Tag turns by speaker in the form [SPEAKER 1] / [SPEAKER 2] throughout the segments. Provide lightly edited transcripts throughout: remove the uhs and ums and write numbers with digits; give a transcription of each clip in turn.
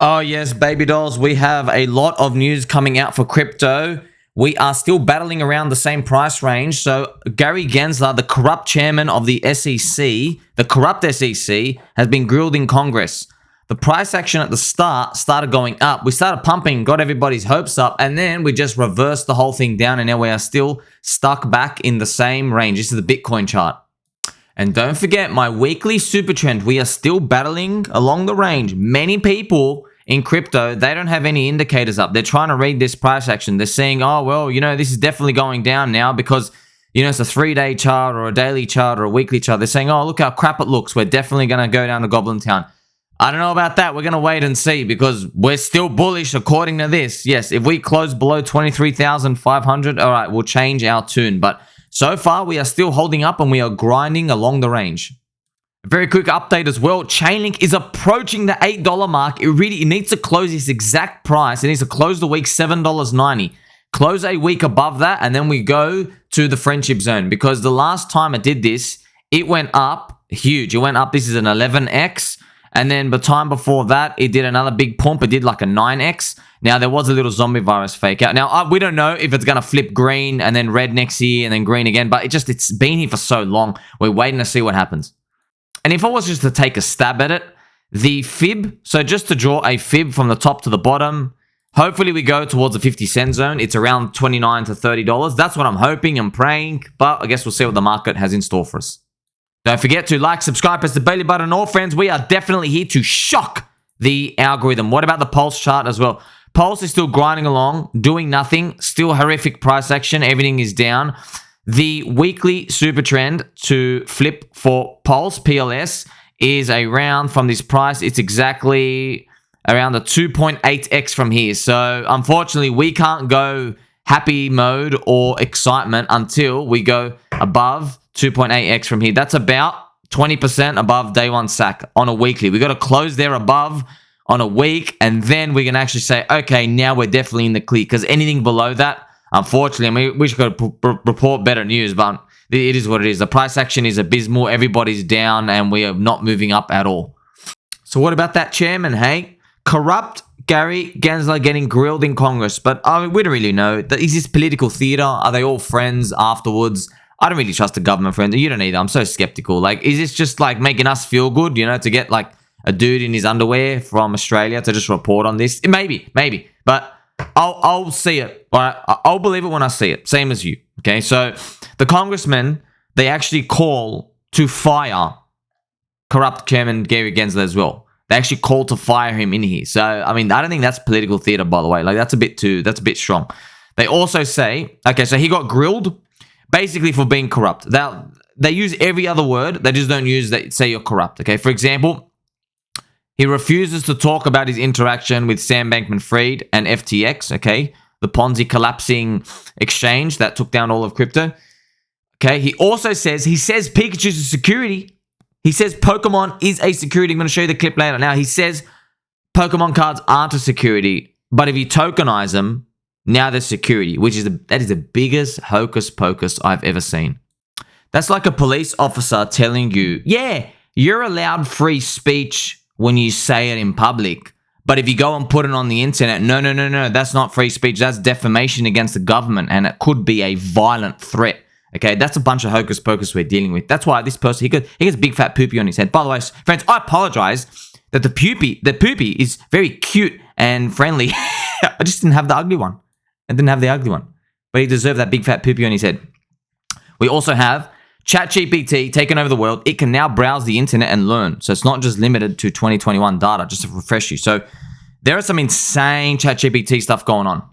[SPEAKER 1] Oh yes, baby dolls, we have a lot of news coming out for crypto. We are still battling around the same price range. So Gary Gensler, the corrupt chairman of the SEC, the corrupt SEC, has been grilled in Congress. The price action at the start started going up. We started pumping, got everybody's hopes up, and then we just reversed the whole thing down, and now we are still stuck back in the same range. This is the Bitcoin chart. And don't forget my weekly super trend. We are still battling along the range. Many people in crypto, they don't have any indicators up. They're trying to read this price action. They're saying, oh, well, this is definitely going down now because, it's a 3-day chart or a daily chart or a weekly chart. They're saying, oh, look how crap it looks. We're definitely going to go down to Goblin Town. I don't know about that. We're going to wait and see because we're still bullish according to this. Yes, if we close below 23,500, all right, we'll change our tune. But so far, we are still holding up and we are grinding along the range. A very quick update as well. ChainLink is approaching the $8 mark. It needs to close this exact price. It needs to close the week $7.90. Close a week above that, and then we go to the friendship zone. Because the last time it did this, it went up huge. It went up. This is an 11x. And then the time before that, it did another big pump. It did like a 9x. Now, there was a little zombie virus fake out. Now, we don't know if it's going to flip green and then red next year and then green again. But it's been here for so long. We're waiting to see what happens. And if I was just to take a stab at it, the fib, so just to draw a fib from the top to the bottom, hopefully we go towards the 50-cent zone. It's around $29 to $30. That's what I'm hoping and praying. But I guess we'll see what the market has in store for us. Don't forget to like, subscribe, press the belly button. All friends, we are definitely here to shock the algorithm. What about the Pulse chart as well? Pulse is still grinding along, doing nothing. Still horrific price action. Everything is down. The weekly super trend to flip for Pulse, PLS, is around from this price. It's exactly around the 2.8x from here. So, unfortunately, we can't go happy mode or excitement until we go above 2.8x from here. That's about 20% above day one sack on a weekly. We got to close there above on a week, and then we can actually say, okay, now we're definitely in the clear. Because anything below that, unfortunately, we should report better news, but it is what it is. The price action is abysmal. Everybody's down, and we are not moving up at all. So what about that chairman, hey? Corrupt Gary Gensler getting grilled in Congress. But we don't really know. Is this political theater? Are they all friends afterwards? I don't really trust the government, friends. You don't either. I'm so skeptical. Like, is this just like making us feel good, to get like a dude in his underwear from Australia to just report on this? Maybe. But I'll see it. All right? I'll believe it when I see it. Same as you. Okay, so the congressmen, they actually call to fire corrupt chairman Gary Gensler as well. They actually call to fire him in here. So, I don't think that's political theater, by the way. Like, that's a bit strong. They also say, okay, so he got grilled basically for being corrupt. They use every other word. They just don't use that, say you're corrupt. Okay, for example, he refuses to talk about his interaction with Sam Bankman-Fried and FTX, okay? The Ponzi collapsing exchange that took down all of crypto. Okay, he also says Pikachu's a security. He says Pokemon is a security. I'm going to show you the clip later. Now, he says Pokemon cards aren't a security, but if you tokenize them, now they're security, that is the biggest hocus pocus I've ever seen. That's like a police officer telling you, yeah, you're allowed free speech when you say it in public. But if you go and put it on the internet, no, that's not free speech. That's defamation against the government, and it could be a violent threat. Okay, that's a bunch of hocus pocus we're dealing with. That's why this person, he gets big fat poopy on his head. By the way, friends, I apologize that the poopy is very cute and friendly. I just didn't have the ugly one. But he deserved that big fat poopy on his head. We also have Chat-GPT taking over the world. It can now browse the internet and learn. So it's not just limited to 2021 data, just to refresh you. So there are some insane Chat-GPT stuff going on.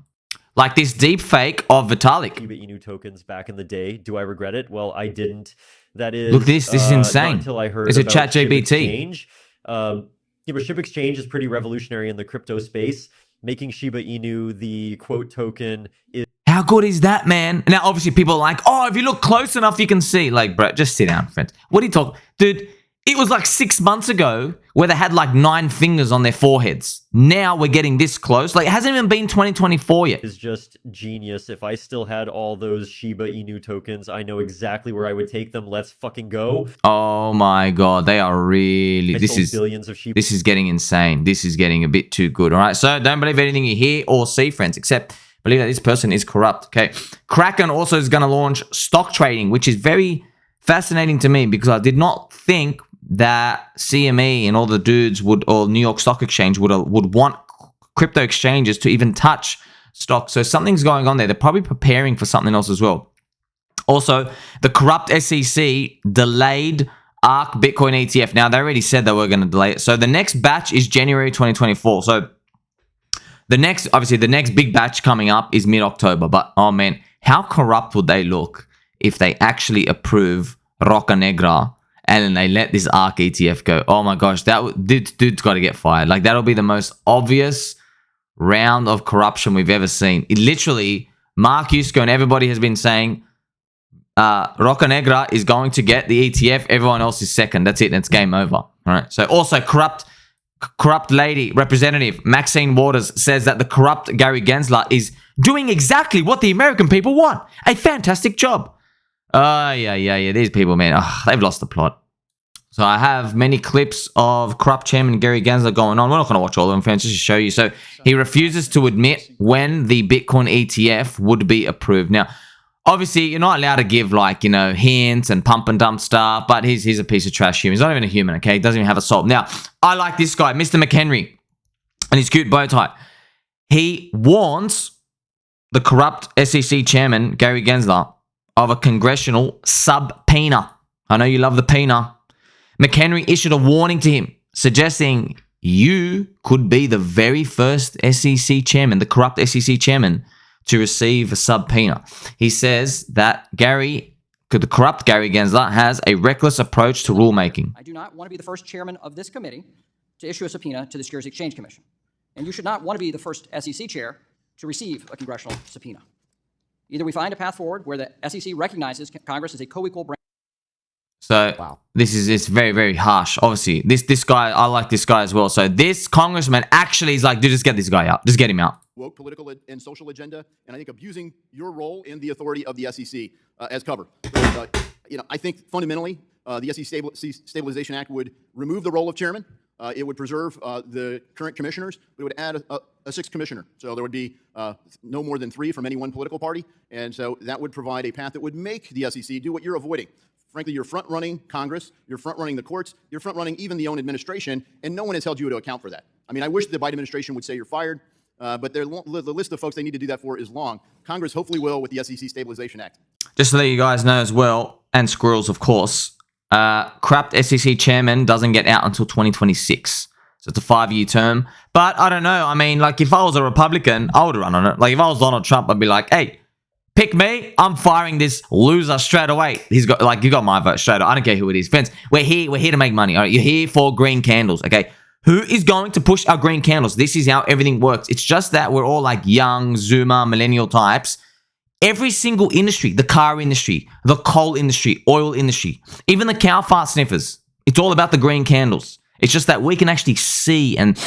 [SPEAKER 1] Like this deep fake of Vitalik.
[SPEAKER 2] Shiba Inu tokens back in the day. Do I regret it? Well, I didn't. That is...
[SPEAKER 1] Look, this is insane.
[SPEAKER 2] Until I heard
[SPEAKER 1] it's a
[SPEAKER 2] about
[SPEAKER 1] Chat-GPT.
[SPEAKER 2] But Shiba Exchange is pretty revolutionary in the crypto space. Making Shiba Inu the quote token is...
[SPEAKER 1] How good is that, man? Now, obviously, people are like, oh, if you look close enough, you can see. Like, bro, just sit down, friends. What are you talking? Dude, It was like 6 months ago where they had like 9 fingers on their foreheads. Now we're getting this close. Like, it hasn't even been 2024 yet.
[SPEAKER 2] Is just genius. If I still had all those Shiba Inu tokens, I know exactly where I would take them. Let's fucking go.
[SPEAKER 1] Oh my god, they are really... This is
[SPEAKER 2] billions of Shiba.
[SPEAKER 1] This is getting insane. This is getting a bit too good. All right, so don't believe anything you hear or see, friends, except believe that this person is corrupt. Okay, Kraken also is going to launch stock trading, which is very fascinating to me because I did not think that CME and all the dudes would, or New York Stock Exchange would want crypto exchanges to even touch stock. So something's going on there. They're probably preparing for something else as well. Also, the corrupt SEC delayed ARK Bitcoin ETF. Now, they already said they were going to delay it. So the next batch is January 2024. So the next big batch coming up is mid-October. But, oh man, how corrupt would they look if they actually approve Roca Negra and then they let this ARK ETF go? Oh my gosh, dude's got to get fired. Like, that'll be the most obvious round of corruption we've ever seen. It literally, Mark Yusko and everybody has been saying Roca Negra is going to get the ETF. Everyone else is second. That's it. And it's game over. All right. So also corrupt lady representative Maxine Waters says that the corrupt Gary Gensler is doing exactly what the American people want. A fantastic job. Yeah. These people, man, they've lost the plot. So I have many clips of corrupt chairman Gary Gensler going on. We're not going to watch all of them, friends, just to show you. So he refuses to admit when the Bitcoin ETF would be approved. Now, obviously, you're not allowed to give, like, hints and pump and dump stuff, but he's a piece of trash human. He's not even a human, okay? He doesn't even have a soul. Now, I like this guy, Mr. McHenry, and his cute bow tie. He warns the corrupt SEC chairman, Gary Gensler, of a congressional subpoena. I know you love the pena. McHenry issued a warning to him, suggesting you could be the very first SEC chairman, the corrupt SEC chairman, to receive a subpoena. He says that the corrupt Gary Gensler has a reckless approach to rulemaking.
[SPEAKER 3] I do not want to be the first chairman of this committee to issue a subpoena to the Securities Exchange Commission. And you should not want to be the first SEC chair to receive a congressional subpoena. Either we find a path forward where the SEC recognizes Congress as a co-equal branch.
[SPEAKER 1] So wow. This is very, very harsh. Obviously, this guy, I like this guy as well. So this congressman actually is like, dude, just get this guy out. Just get him out.
[SPEAKER 4] Woke political and social agenda, and I think abusing your role in the authority of the SEC as cover. So, I think fundamentally the SEC Stabilization Act would remove the role of chairman. It would preserve the current commissioners, but it would add a sixth commissioner. So there would be no more than 3 from any one political party, and so that would provide a path that would make the SEC do what you're avoiding. Frankly, you're front-running Congress, you're front-running the courts, you're front-running even the own administration, and no one has held you to account for that. I mean, I wish the Biden administration would say you're fired, but the list of folks they need to do that for is long. Congress hopefully will with the SEC Stabilization Act.
[SPEAKER 1] Just to let you guys know as well, and squirrels, of course, corrupt SEC chairman doesn't get out until 2026. So it's a 5-year term. But I don't know. I mean, like, if I was a Republican, I would run on it. Like, if I was Donald Trump, I'd be like, hey, pick me. I'm firing this loser straight away. He's got, like, you got my vote straight away. I don't care who it is. Friends, we're here to make money. All right, you're here for green candles, okay? Who is going to push our green candles? This is how everything works. It's just that we're all like young, Zoomer, millennial types. Every single industry, the car industry, the coal industry, oil industry, even the cow fart sniffers, it's all about the green candles. It's just that we can actually see and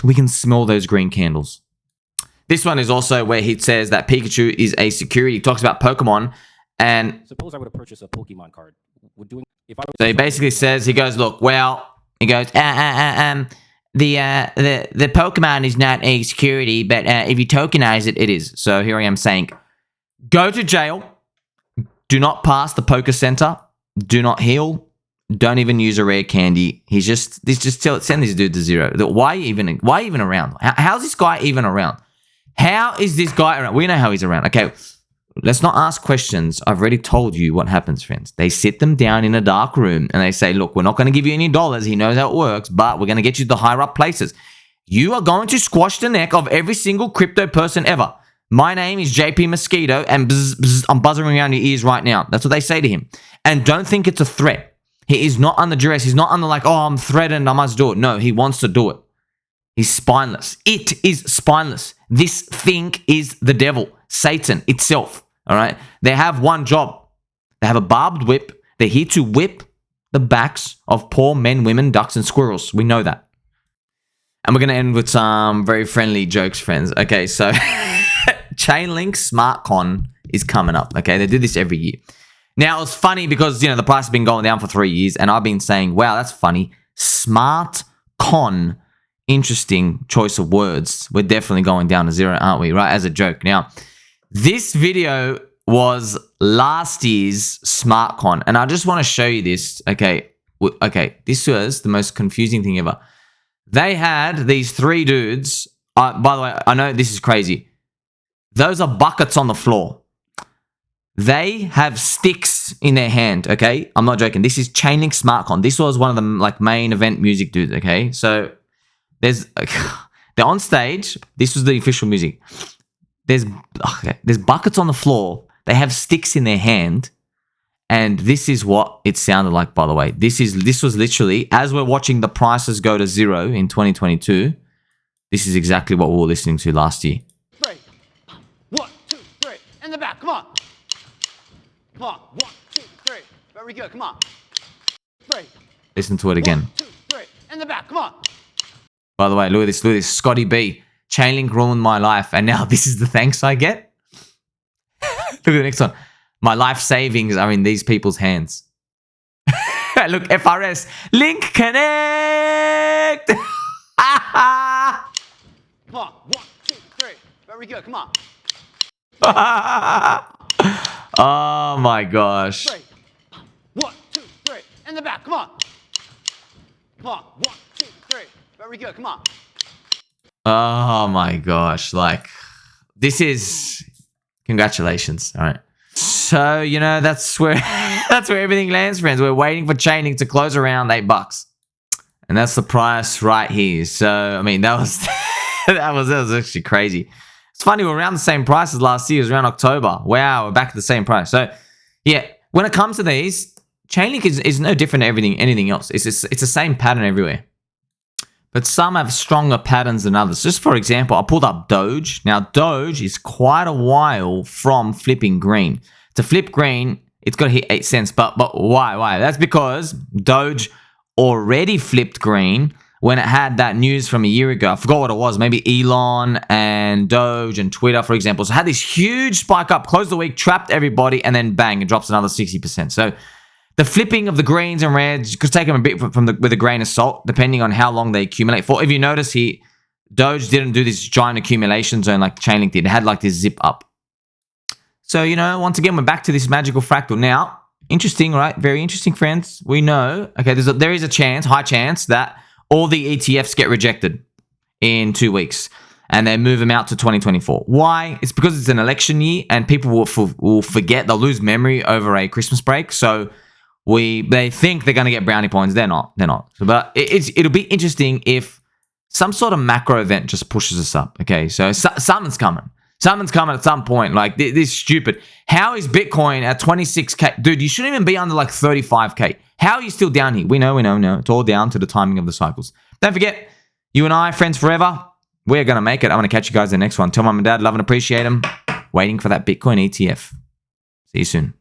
[SPEAKER 1] we can smell those green candles. This one is also where he says that Pikachu is a security. He talks about Pokemon and...
[SPEAKER 5] Suppose I were to purchase a Pokemon card.
[SPEAKER 1] So he basically says, he goes, look, well... He goes, the Pokemon is not a security, but if you tokenize it, it is. So here I am saying, go to jail. Do not pass the poker center. Do not heal. Don't even use a rare candy. Send this dude to zero. Why even around? How's this guy even around? How is this guy around? We know how he's around. Okay. Let's not ask questions. I've already told you what happens, friends. They sit them down in a dark room and they say, look, we're not going to give you any dollars. He knows how it works, but we're going to get you to the higher up places. You are going to squash the neck of every single crypto person ever. My name is JP Mosquito and I'm buzzing around your ears right now. That's what they say to him. And don't think it's a threat. He is not under duress. He's not under like, oh, I'm threatened, I must do it. No, he wants to do it. He's spineless. It is spineless. This thing is the devil, Satan itself. All right. They have one job. They have a barbed whip. They're here to whip the backs of poor men, women, ducks, and squirrels. We know that. And we're going to end with some very friendly jokes, friends. Okay, so ChainLink Smart Con is coming up. Okay, they do this every year. Now, it's funny because, the price has been going down for 3 years, and I've been saying, wow, that's funny. Smart Con. Interesting choice of words. We're definitely going down to zero, aren't we? Right, as a joke. Now, this video was last year's Smart Con, and I just want to show you this. Okay, this was the most confusing thing ever. They had these 3 dudes. By the way, I know this is crazy. Those are buckets on the floor. They have sticks in their hand, okay? I'm not joking. This is ChainLink Smart Con. This was one of the main event music dudes, okay? So they're on stage. This was the official music. There's buckets on the floor. They have sticks in their hand. And this is what it sounded like, by the way. This was literally, as we're watching the prices go to zero in 2022, this is exactly what we were listening to last year.
[SPEAKER 4] 3. 1, 2, 3. In the back. Come on. Come on. 1, 2, 3. Very good. Come on. 3.
[SPEAKER 1] Listen to it again.
[SPEAKER 4] 1, 2, 3. In the back. Come on.
[SPEAKER 1] By the way, look at this. Look at this. Scotty B. Chainlink ruined my life. And now this is the thanks I get. Look at the next one. My life savings are in these people's hands. Look, FRS. Link connect.
[SPEAKER 4] Come on. 1, 2, 3. Very good. Come on.
[SPEAKER 1] Oh my gosh.
[SPEAKER 4] 3. 1, 2, 3. In the back. Come on. Come on. 1, 2, 3. Very good. Come on.
[SPEAKER 1] Oh my gosh. Like, this is... Congratulations. All right. So, that's where everything lands, friends. We're waiting for Chainlink to close around $8. And that's the price right here. So, I mean, that was that was actually crazy. It's funny, we're around the same price as last year. It was around October. Wow, we're back at the same price. So, yeah, when it comes to these, Chainlink is no different to anything else. It's the same pattern everywhere. But some have stronger patterns than others. Just for example, I pulled up Doge. Now, Doge is quite a while from flipping green. To flip green, it's got to hit 8 cents. But why? Why? That's because Doge already flipped green when it had that news from a year ago. I forgot what it was. Maybe Elon and Doge and Twitter, for example. So it had this huge spike up, closed the week, trapped everybody, and then bang, it drops another 60%. So the flipping of the greens and reds, you could take them a bit with a grain of salt, depending on how long they accumulate for. If you notice here, Doge didn't do this giant accumulation zone like Chainlink did. It had like this zip up. So, once again, we're back to this magical fractal. Now, interesting, right? Very interesting, friends. We know, okay, there is a chance, high chance, that all the ETFs get rejected in 2 weeks. And they move them out to 2024. Why? It's because it's an election year and people will forget. They'll lose memory over a Christmas break. So they think they're going to get brownie points. They're not. But it'll be interesting if some sort of macro event just pushes us up. Okay, so something's coming. Something's coming at some point. Like, this is stupid. How is Bitcoin at 26K? Dude, you shouldn't even be under like 35K. How are you still down here? We know. It's all down to the timing of the cycles. Don't forget, you and I, friends forever, we're going to make it. I'm going to catch you guys in the next one. Tell mom and dad, love and appreciate them. Waiting for that Bitcoin ETF. See you soon.